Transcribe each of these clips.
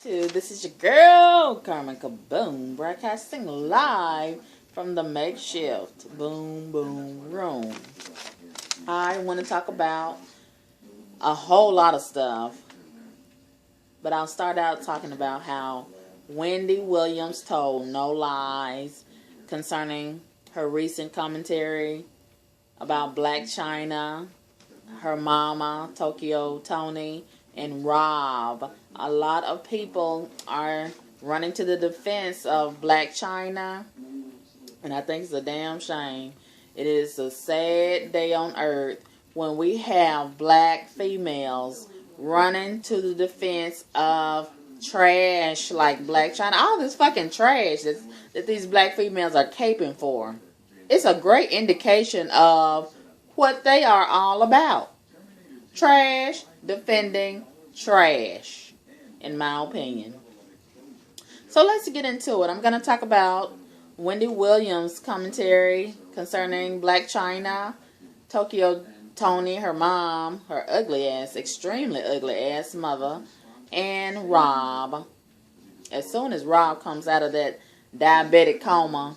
This is your girl, Carmen Kaboom, broadcasting live from the makeshift Boom Boom Room. I want to talk about a whole lot of stuff, but I'll start out talking about how Wendy Williams told no lies concerning her recent commentary about BlacChyna, her mama, Toni, and Rob. A lot of people are running to the defense of BlacChyna, and I think it's a damn shame. It is a sad day on earth when we have black females running to the defense of trash like BlacChyna. All this fucking trash that these black females are caping for. It's a great indication of what they are all about. Trash defending trash, in my opinion. So let's get into it. I'm going to talk about Wendy Williams' commentary concerning BlacChyna, Toni, her mom, her ugly ass, extremely ugly ass mother, and Rob. As soon as Rob comes out of that diabetic coma,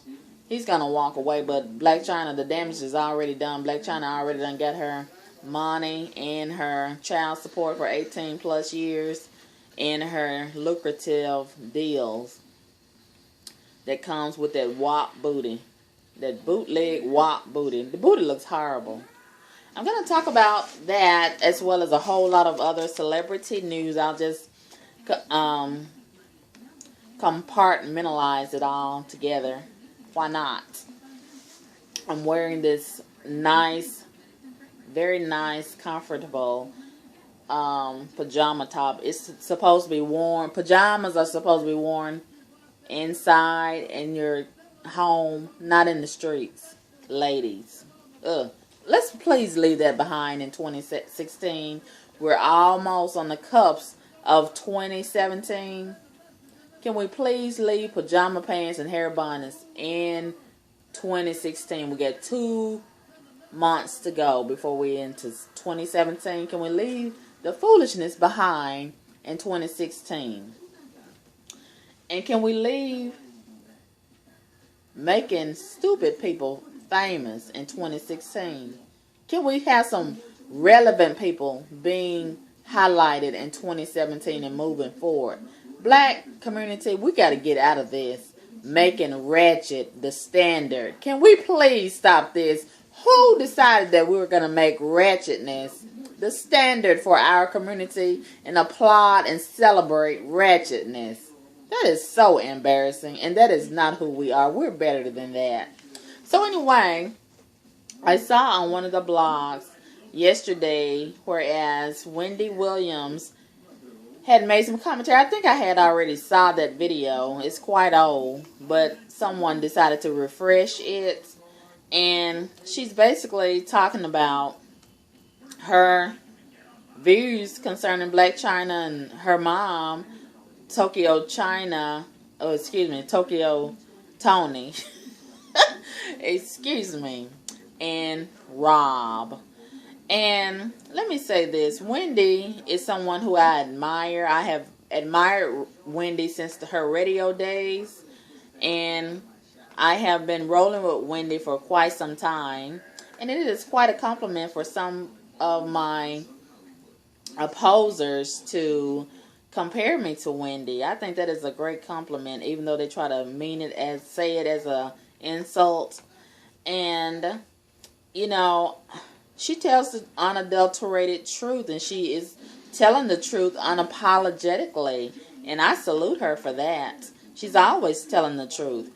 he's going to walk away. But BlacChyna, the damage is already done. BlacChyna already done got her money and her child support for 18 plus years and her lucrative deals that comes with that WAP booty, that bootleg WAP booty. The booty looks horrible. I'm going to talk about that as well as a whole lot of other celebrity news. I'll just compartmentalize it all together. Why not? I'm wearing this nice, very nice, comfortable pajama top. It's supposed to be worn. Pajamas are supposed to be worn inside in your home, not in the streets, ladies. Let's please leave that behind in 2016. We're almost on the cusp of 2017. Can we please leave pajama pants and hair bonnets in 2016? We got 2 months to go before we into 2017. Can we leave the foolishness behind in 2016? And can we leave making stupid people famous in 2016? Can we have some relevant people being highlighted in 2017 and moving forward? Black community, we got to get out of this making ratchet the standard. Can we please stop this? Who decided that we were going to make ratchetness the standard for our community and applaud and celebrate ratchetness? That is so embarrassing, and that is not who we are. We're better than that. So anyway, I saw on one of the blogs yesterday, whereas Wendy Williams had made some commentary. I think I had already saw that video. It's quite old, but someone decided to refresh it. And she's basically talking about her views concerning BlacChyna and her mom, Tokyo Toni. Excuse me. And Rob. And let me say this. Wendy is someone who I admire. I have admired Wendy since her radio days. And I have been rolling with Wendy for quite some time. And it is quite a compliment for some of my opposers to compare me to Wendy. I think that is a great compliment, even though they try to say it as a insult. And, you know, she tells the unadulterated truth, and she is telling the truth unapologetically. And I salute her for that. She's always telling the truth.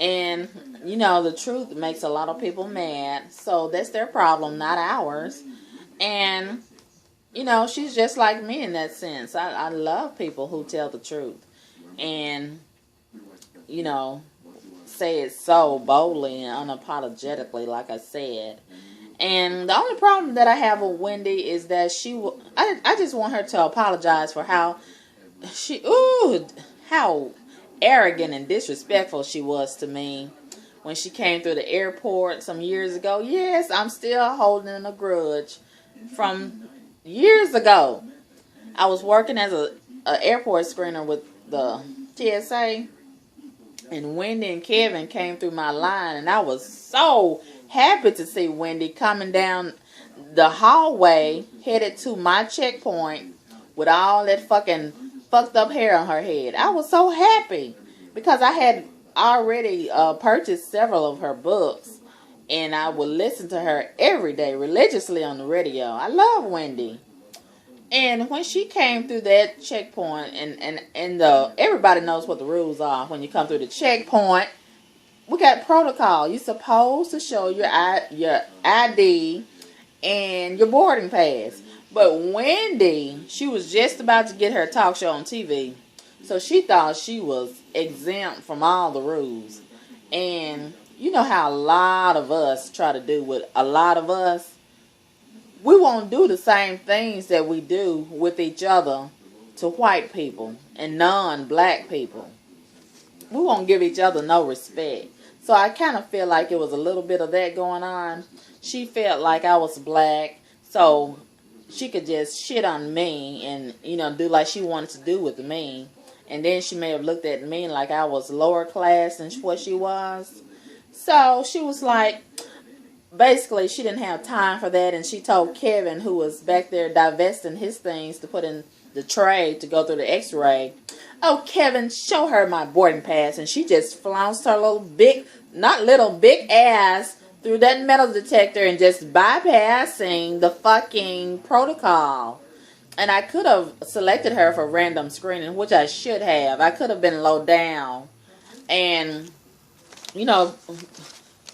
And, you know, the truth makes a lot of people mad. So that's their problem, not ours. And, you know, she's just like me in that sense. I love people who tell the truth. And, you know, say it so boldly and unapologetically, like I said. And the only problem that I have with Wendy is that I just want her to apologize for how arrogant and disrespectful she was to me when she came through the airport some years ago. Yes, I'm still holding a grudge from years ago. I was working as a airport screener with the TSA, and Wendy and Kevin came through my line, and I was so happy to see Wendy coming down the hallway headed to my checkpoint with all that fucking fucked up hair on her head. I was so happy because I had already purchased several of her books, and I would listen to her every day religiously on the radio. I love Wendy. And when she came through that checkpoint, and everybody knows what the rules are when you come through the checkpoint. We got protocol. You're supposed to show your ID and your boarding pass. But Wendy, she was just about to get her talk show on TV. So she thought she was exempt from all the rules. And you know how a lot of us try to do with a lot of us? We won't do the same things that we do with each other to white people and non-black people. We won't give each other no respect. So I kind of feel like it was a little bit of that going on. She felt like I was black, so she could just shit on me and, do like she wanted to do with me. And then she may have looked at me like I was lower class than what she was. So she was like, basically, she didn't have time for that, and she told Kevin, who was back there divesting his things to put in the tray to go through the x-ray, "Oh, Kevin, show her my boarding pass." And she just flounced her big ass through that metal detector and just bypassing the fucking protocol. And I could have selected her for random screening, which I should have. I could have been low down and,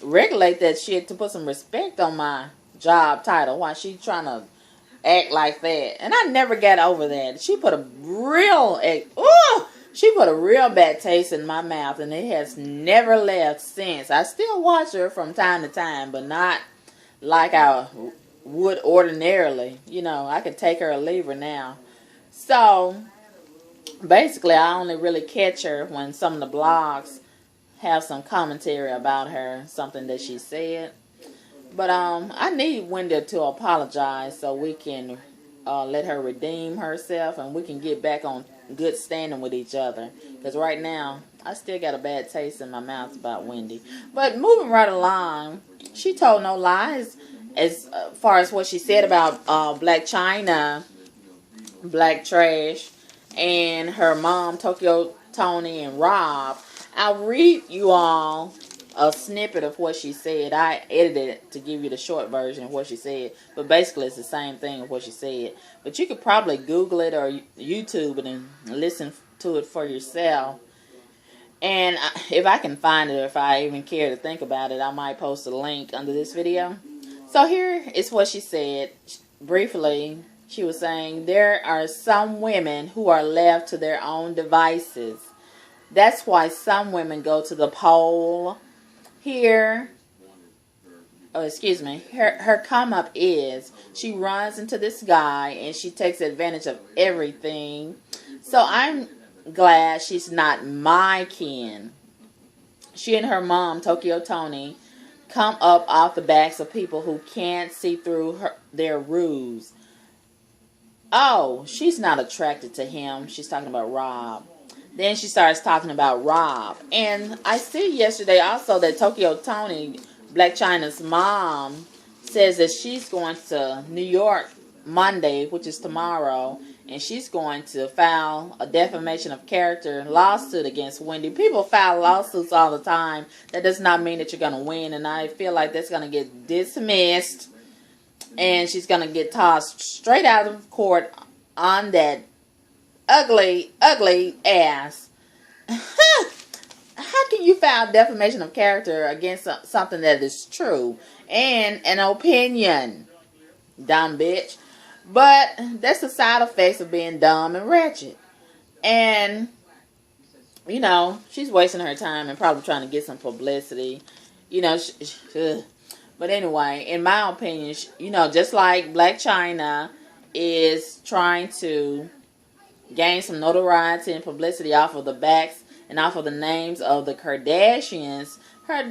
regulate that shit to put some respect on my job title while she trying to act like that. And I never got over that. She put a real bad taste in my mouth, and it has never left since. I still watch her from time to time, but not like I would ordinarily. I could take her or leave her now. So basically, I only really catch her when some of the blogs have some commentary about her, something that she said. But I need Wendy to apologize so we can let her redeem herself and we can get back on good standing with each other. Because right now, I still got a bad taste in my mouth about Wendy. But moving right along, she told no lies as far as what she said about BlacChyna, Black Trash, and her mom, Toni, and Rob. I'll read you all a snippet of what she said. I edited it to give you the short version of what she said. But basically, it's the same thing of what she said. But you could probably Google it or YouTube it and listen to it for yourself. And if I can find it, or if I even care to think about it, I might post a link under this video. So here is what she said. Briefly, she was saying, there are some women who are left to their own devices. That's why some women go to the pole. Her come up is she runs into this guy and she takes advantage of everything. So I'm glad she's not my kin. She and her mom, Toni, come up off the backs of people who can't see through their ruse. Oh, she's not attracted to him. She's talking about Rob. Then she starts talking about Rob. And I see yesterday also that Toni, BlacChyna's mom, says that she's going to New York Monday, which is tomorrow, and she's going to file a defamation of character lawsuit against Wendy. People file lawsuits all the time. That does not mean that you're going to win, and I feel like that's going to get dismissed, and she's going to get tossed straight out of court on that ugly, ugly ass. How can you file defamation of character against something that is true and an opinion? Dumb bitch. But that's the side effects of being dumb and wretched. And, she's wasting her time and probably trying to get some publicity. But anyway, in my opinion, just like BlacChyna is trying to gain some notoriety and publicity off of the backs and off of the names of the Kardashians, her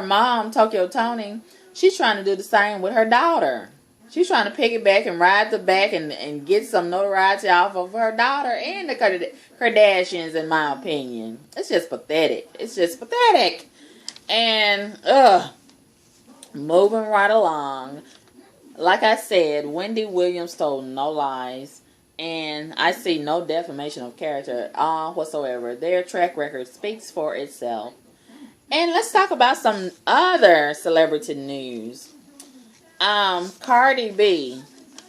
mom, Toni, she's trying to do the same with her daughter. She's trying to piggyback and ride the back and get some notoriety off of her daughter and the Kardashians, in my opinion. It's just pathetic. It's just pathetic. And, moving right along. Like I said, Wendy Williams told no lies. And I see no defamation of character at all whatsoever. Their track record speaks for itself. And let's talk about some other celebrity news. Cardi B.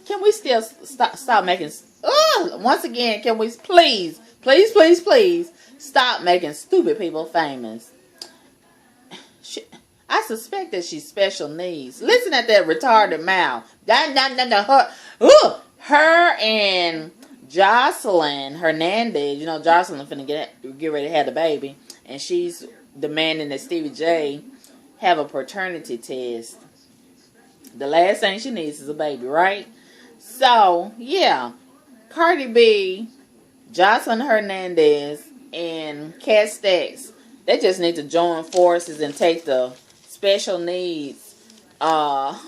Can we still stop making... once again, can we please stop making stupid people famous? I suspect that she's special needs. Listen at that retarded mouth. Her and Jocelyn Hernandez. You know, Jocelyn finna get ready to have the baby. And she's demanding that Stevie J have a paternity test. The last thing she needs is a baby, right? So, yeah. Cardi B, Jocelyn Hernandez, and Kat Stacks, they just need to join forces and take the special needs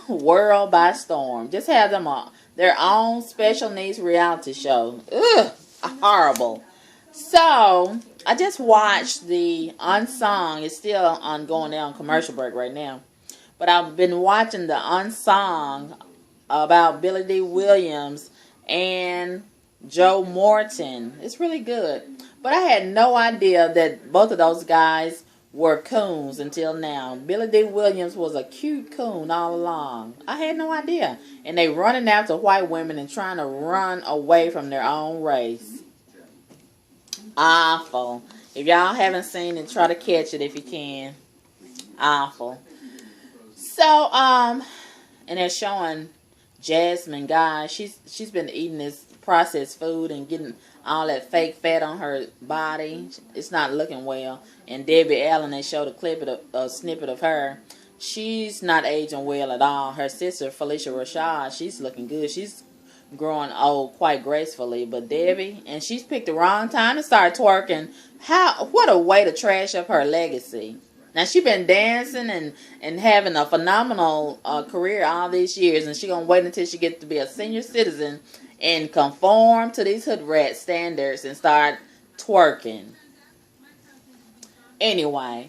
world by storm. Just have them their own special needs reality show. Ugh, horrible. So, I just watched the Unsung. It's still ongoing now on commercial break right now. But I've been watching the Unsung about Billy D. Williams and Joe Morton. It's really good. But I had no idea that both of those guys were coons until now. Billy D. Williams was a cute coon all along. I had no idea. And they running after white women and trying to run away from their own race. Awful. If y'all haven't seen it, try to catch it if you can. Awful. So, and they're showing Jasmine Guy. She's been eating this processed food and getting all that fake fat on her body. It's not looking well. And Debbie Allen, they showed a snippet of her. She's not aging well at all. Her sister, Felicia Rashad, she's looking good. She's growing old quite gracefully. But Debbie, and she's picked the wrong time to start twerking. What a way to trash up her legacy. Now, she been dancing and having a phenomenal career all these years. And she going to wait until she gets to be a senior citizen and conform to these hood rat standards and start twerking. Anyway,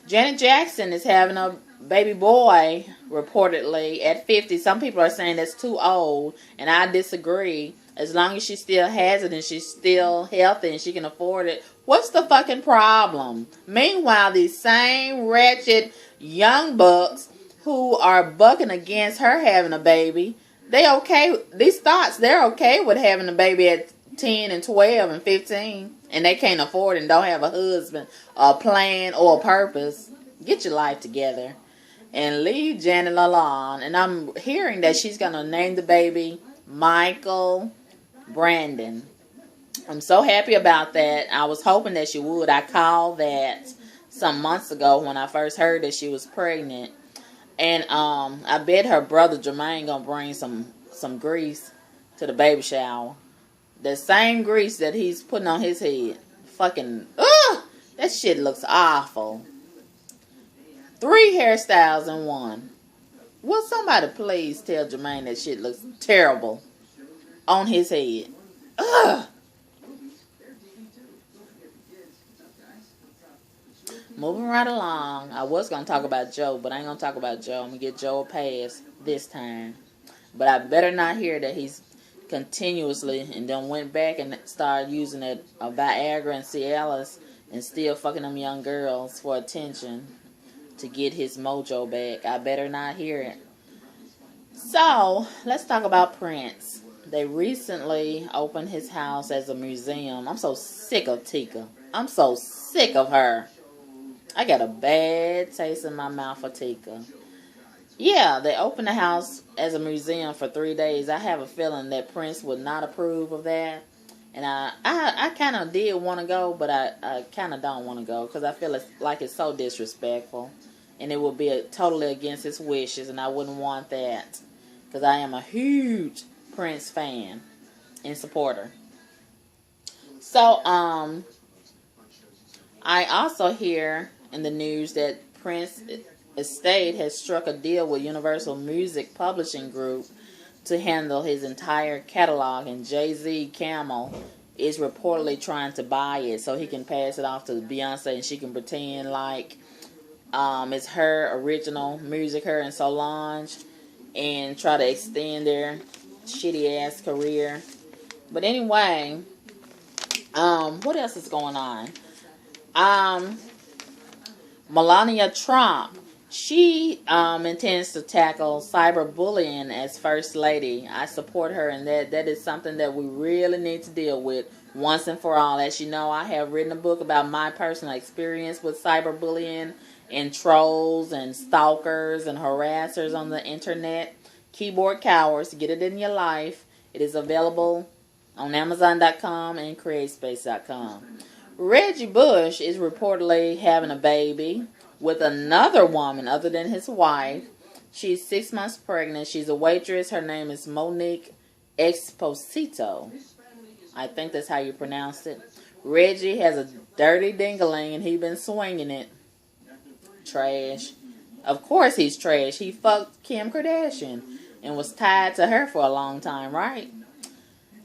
Janet Jackson is having a baby boy, reportedly, at 50. Some people are saying that's too old. And I disagree. As long as she still has it and she's still healthy and she can afford it, what's the fucking problem? Meanwhile, these same wretched young bucks who are bucking against her having a baby, they're okay with having a baby at 10 and 12 and 15, and they can't afford it and don't have a husband, a plan, or a purpose. Get your life together and leave Janet alone. And I'm hearing that she's going to name the baby Michael Brandon. I'm so happy about that. I was hoping that she would. I called that some months ago when I first heard that she was pregnant. And I bet her brother Jermaine gonna bring some grease to the baby shower. The same grease that he's putting on his head. Fucking, that shit looks awful. 3 hairstyles in one. Will somebody please tell Jermaine that shit looks terrible on his head? Ugh. Moving right along. I was going to talk about Joe, but I ain't going to talk about Joe. I'm going to get Joe a pass this time. But I better not hear that he's continuously and then went back and started using a Viagra and Cialis and still fucking them young girls for attention to get his mojo back. I better not hear it. So, let's talk about Prince. They recently opened his house as a museum. I'm so sick of Tika. I'm so sick of her. I got a bad taste in my mouth for Tika. Yeah, they opened the house as a museum for 3 days. I have a feeling that Prince would not approve of that. And I kind of did want to go, but I kind of don't want to go because I feel like it's so disrespectful. And it would be totally against his wishes, and I wouldn't want that because I am a huge Prince fan and supporter. So, I also hear in the news that Prince Estate has struck a deal with Universal Music Publishing Group to handle his entire catalog, and Jay-Z Camel is reportedly trying to buy it so he can pass it off to Beyonce and she can pretend like it's her original music, her and Solange, and try to extend their shitty ass career. But anyway, what else is going on? Melania Trump, she intends to tackle cyberbullying as First Lady. I support her, and that is something that we really need to deal with once and for all. As you know, I have written a book about my personal experience with cyberbullying and trolls and stalkers and harassers on the internet. Keyboard Cowards, get it in your life. It is available on Amazon.com and CreateSpace.com. Reggie Bush is reportedly having a baby with another woman other than his wife. She's 6 months pregnant. She's a waitress. Her name is Monique Exposito. I think that's how you pronounce it. Reggie has a dirty dingaling and he been swinging it. Trash. Of course he's trash. He fucked Kim Kardashian and was tied to her for a long time, right?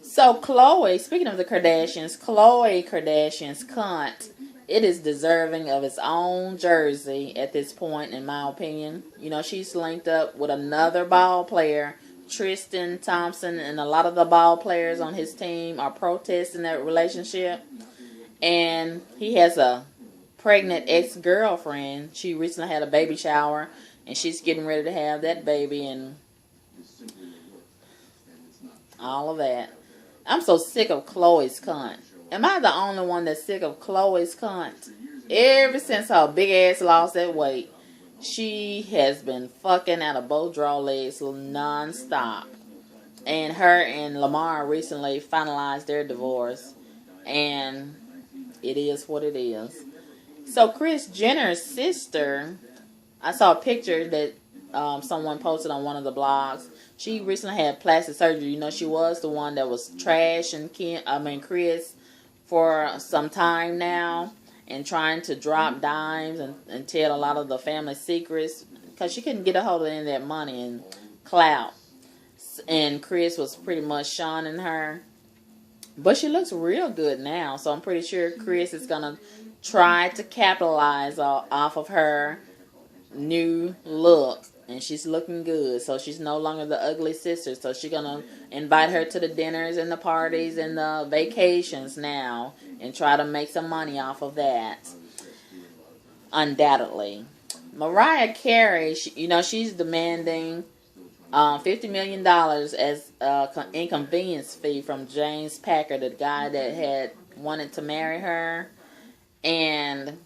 So Khloe, speaking of the Kardashians, Khloe Kardashian's cunt, it is deserving of its own jersey at this point, in my opinion. You know, she's linked up with another ball player, Tristan Thompson, and a lot of the ball players on his team are protesting that relationship. And he has a pregnant ex-girlfriend. She recently had a baby shower, and she's getting ready to have that baby and all of that. I'm so sick of Khloe's cunt. Am I the only one that's sick of Khloe's cunt? Ever since her big ass lost that weight, she has been fucking out of both draw legs non-stop. And her and Lamar recently finalized their divorce. And it is what it is. So Kris Jenner's sister, I saw a picture that someone posted on one of the blogs. She recently had plastic surgery. You know, she was the one that was trashing Kris for some time now and trying to drop dimes and tell a lot of the family secrets because she couldn't get a hold of any of that money and clout. And Kris was pretty much shunning her. But she looks real good now, so I'm pretty sure Kris is going to try to capitalize off of her new look. And she's looking good, so she's no longer the ugly sister. So she's going to invite her to the dinners and the parties and the vacations now and try to make some money off of that. Undoubtedly. Mariah Carey, she's demanding $50 million as an inconvenience fee from James Packer, the guy that had wanted to marry her. And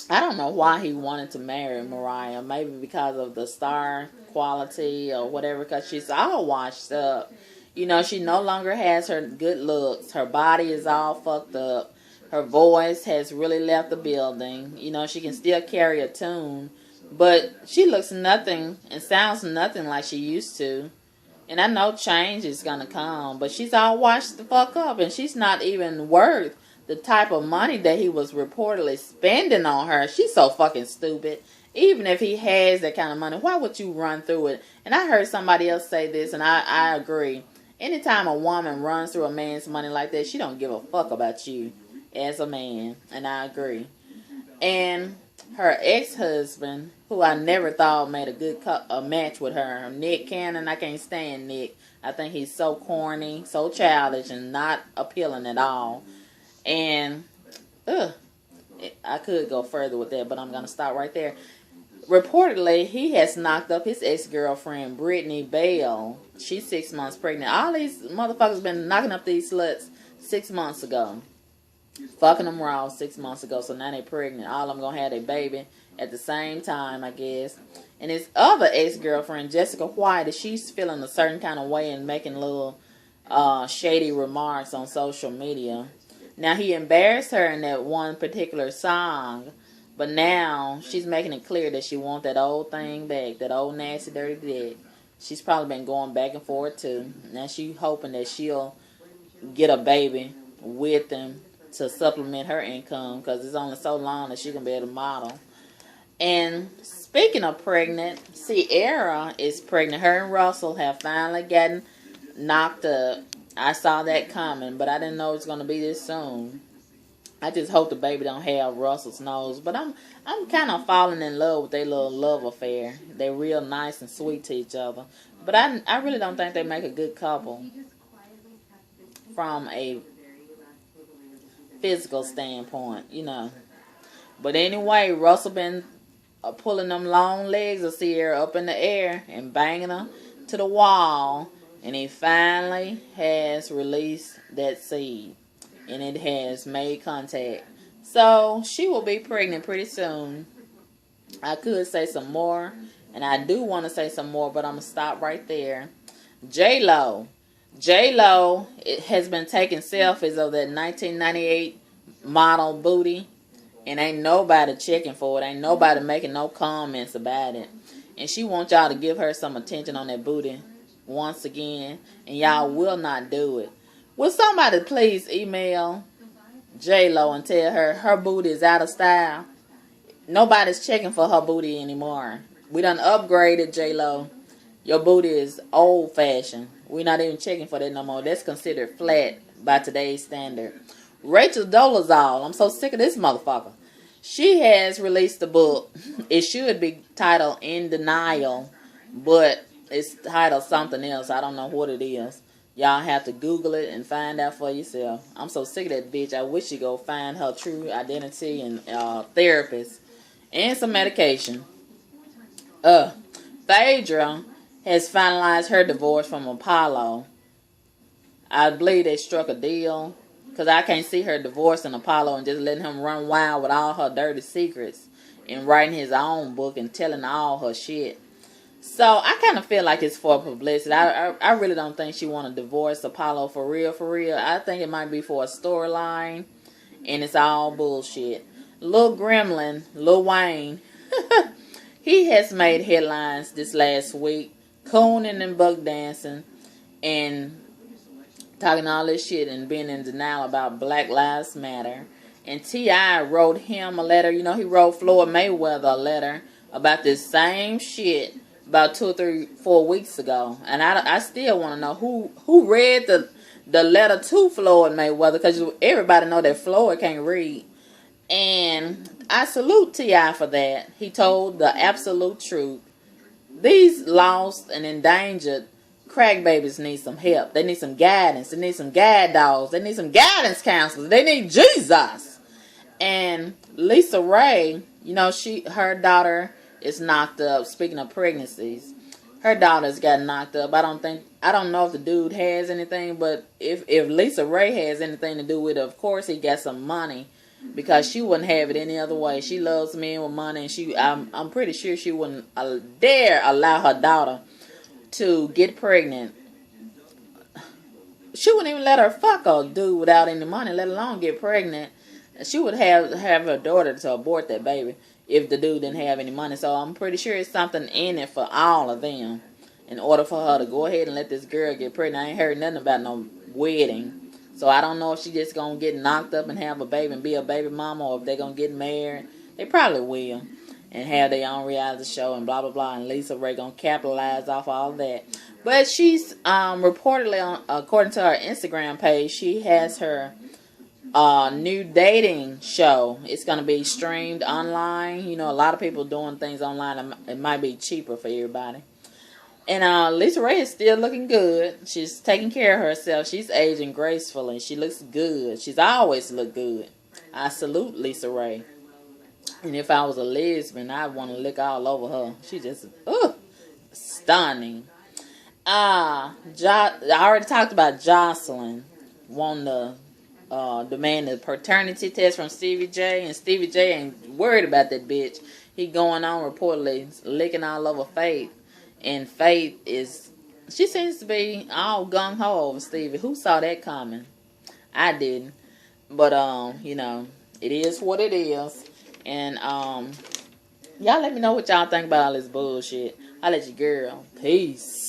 I don't know why he wanted to marry Mariah. Maybe because of the star quality or whatever. Because she's all washed up. You know, she no longer has her good looks. Her body is all fucked up. Her voice has really left the building. You know, she can still carry a tune. But she looks nothing and sounds nothing like she used to. And I know change is going to come. But she's all washed the fuck up. And she's not even worth the type of money that he was reportedly spending on her. She's so fucking stupid. Even if he has that kind of money, why would you run through it? And I heard somebody else say this, and I agree. Anytime a woman runs through a man's money like that, she don't give a fuck about you as a man. And I agree. And her ex-husband, who I never thought made a match with her, Nick Cannon, I can't stand Nick. I think he's so corny, so childish, and not appealing at all. And, I could go further with that, but I'm going to stop right there. Reportedly, he has knocked up his ex-girlfriend, Brittany Bale. She's 6 months pregnant. All these motherfuckers been knocking up these sluts 6 months ago. Fucking them raw 6 months ago, so now they pregnant. All of them going to have their baby at the same time, I guess. And his other ex-girlfriend, Jessica White, she's feeling a certain kind of way and making little shady remarks on social media. Now, he embarrassed her in that one particular song, but now she's making it clear that she wants that old thing back, that old nasty, dirty dick. She's probably been going back and forth, too. Now, she's hoping that she'll get a baby with him to supplement her income, because it's only so long that she can be able to model. And Speaking of pregnant, Sierra is pregnant. Her and Russell have finally gotten knocked up. I saw that coming, but I didn't know it was going to be this soon. I just hope the baby don't have Russell's nose. But I'm kind of falling in love with their little love affair. They're real nice and sweet to each other. But I really don't think they make a good couple from a physical standpoint, you know. But anyway, Russell been pulling them long legs of Sierra up in the air and banging her to the wall. And he finally has released that seed. And it has made contact. So, she will be pregnant pretty soon. I could say some more. And I do want to say some more, but I'm going to stop right there. J-Lo. J-Lo has been taking selfies of that 1998 model booty. And ain't nobody checking for it. Ain't nobody making no comments about it. And she wants y'all to give her some attention on that booty once again. And y'all will not do it. Will somebody please email J-Lo and tell her her booty is out of style? Nobody's checking for her booty anymore. We done upgraded, J-Lo. Your booty is old-fashioned. We're not even checking for that no more. That's considered flat by today's standard. Rachel Dolezal. I'm so sick of this motherfucker. She has released a book. It should be titled In Denial, but it's titled something else. I don't know what it is. Y'all have to Google it and find out for yourself. I'm so sick of that bitch. I wish she go find her true identity and therapist and some medication. Phaedra has finalized her divorce from Apollo. I believe they struck a deal because I can't see her divorcing Apollo and just letting him run wild with all her dirty secrets and writing his own book and telling all her shit. So, I kind of feel like it's for publicity. I really don't think she want to divorce Apollo for real, for real. I think it might be for a storyline, and it's all bullshit. Lil Gremlin, Lil Wayne, he has made headlines this last week, cooning and buck dancing, and talking all this shit and being in denial about Black Lives Matter. And T.I. wrote him a letter. You know, he wrote Floyd Mayweather a letter about this same shit about 2 or 3, 4 weeks ago. And I still want to know who read the letter to Floyd Mayweather, because everybody know that Floyd can't read. And I salute T.I. for that. He told the absolute truth. These lost and endangered crack babies need some help. They need some guidance. They need some guide dogs. They need some guidance counselors. They need Jesus. And Lisa Ray, you know, her daughter is knocked up. Speaking of pregnancies, her daughter's got knocked up. I don't know if the dude has anything, but if Lisa Ray has anything to do with it, of course he got some money, because she wouldn't have it any other way. She loves men with money, and I'm pretty sure she wouldn't dare allow her daughter to get pregnant. She wouldn't even let her fuck a dude without any money, let alone get pregnant. She would have her daughter to abort that baby if the dude didn't have any money. So I'm pretty sure it's something in it for all of them in order for her to go ahead and let this girl get pregnant. I ain't heard nothing about no wedding. So I don't know if she just going to get knocked up and have a baby and be a baby mama, or if they're going to get married. They probably will. And have their own reality show and blah, blah, blah. And Lisa Ray going to capitalize off all of that. But she's reportedly, according to her Instagram page, she has her new dating show. It's going to be streamed online. You know, a lot of people doing things online. It might be cheaper for everybody. And Lisa Ray is still looking good. She's taking care of herself. She's aging gracefully. She looks good. She's always looked good. I salute Lisa Ray. And if I was a lesbian, I'd want to lick all over her. She just, stunning. I already talked about Jocelyn wanting to demand the paternity test from Stevie J. And Stevie J ain't worried about that bitch. He going on reportedly licking all over Faith. And Faith she seems to be all gung-ho over Stevie. Who saw that coming? I didn't. But, you know, it is what it is. And, y'all let me know what y'all think about all this bullshit. I'll let you girl. Peace.